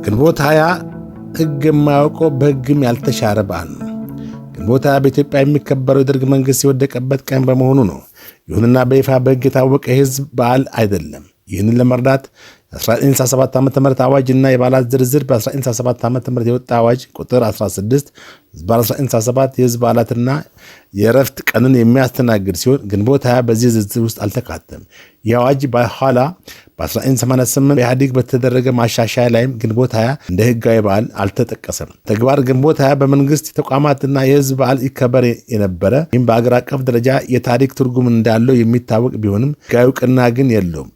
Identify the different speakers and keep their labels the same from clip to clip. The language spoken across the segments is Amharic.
Speaker 1: ግንቦት 20 ሕግ የማያውቀው በሕግም ያልተሻረ በዓል ነው። ግንቦት 20 በኢትዮጵያ የሚከበረው የደርግ መንግሥት የወደቀበት ቀን በመሆኑ ነው። ይሁንና በይፋ በሕግ የታወቀ የሕዝብ በዓል አይደለም። ይህንን ለመርዳት 1997 ዓ.ም አዋጅ እና የበዓላት ዝርዝር በ1997 ዓ.ም የወጣ አዋጅ ቁጥር 16 በ1997 የሕዝብ በዓላትና የእረፍት ቀንን የሚያስተናግድ ሲሆን ግንቦት 20 በዚህ ዝርዝር ውስጥ አልተካተም። ይህ አዋጅ በኋላ በ1988 ኢህአዴግ በተደረገ ማሻሻያ ላይም ግንቦት 20 እንደ ሕጋዊ በዓል አልተጠቀሰም። ተግባር ግንቦት 20 በመንግስት ተቋማትና የሕዝብ በዓል ይከበር የነበረ ይህም በአገር አቀፍ ደረጃ የታሪክ ትርጉም እንዳለው የሚታወቅ ቢሆንም ሕጋዊ እውቅና ግን የለውም።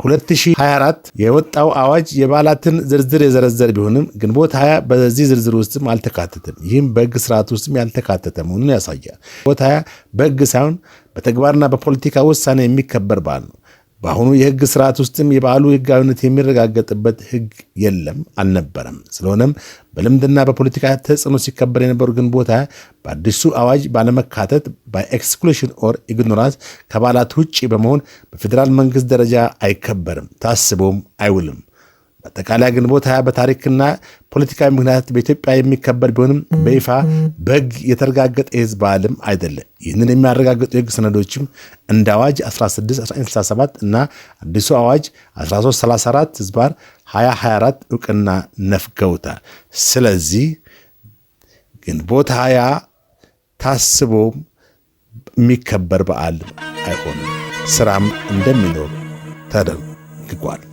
Speaker 1: 2024 የወጣው አዋጅ የበዓላትን ዝርዝር የዘረዘረ ቢሆንም ግንቦት 20 በዚህ ዝርዝር ውስጥም አልተካተተም። ይህም በሕግ ስርዓት ውስጥም ያልተካተተ መሆኑን ያሳያል። ግንቦት 20 በሕግ ሳይሆን በተግባርና በፖለቲካ ውሳኔ የሚከበር በዓል ነው። በአሁኑ የሕግ ስርዓት ውስጥም የበዓሉ ሕጋዊነት የሚረጋገጥበት ሕግ የለም፣ አልነበረም። ስለሆነም በልምድና በፖለቲካ ተጽዕኖ ሲከበር የነበሩ ግንቦት 20 በአዲሱ አዋጅ ባለመካተት በኤክስክሉሽን ኦር ኢግኖራንስ ከበዓላት ውጭ በመሆን በፌዴራል መንግስት ደረጃ አይከበርም፣ ታስቦም አይውልም። በአጠቃላይ ግንቦት 20 በታሪክና ፖለቲካዊ ምክንያት በኢትዮጵያ የሚከበር ቢሆንም በይፋ በሕግ የተረጋገጠ የሕዝብ በዓልም አይደለም። ይህንን የሚያረጋግጡ የሕግ ሰነዶችም እንደ አዋጅ 16/1967 እና አዲሱ አዋጅ 1334 ህዝባር 2024 እውቅና ነፍገውታል። ስለዚህ ግንቦት 20 ታስቦም የሚከበር በዓል አይሆንም፣ ስራም እንደሚኖር ተደርጓል።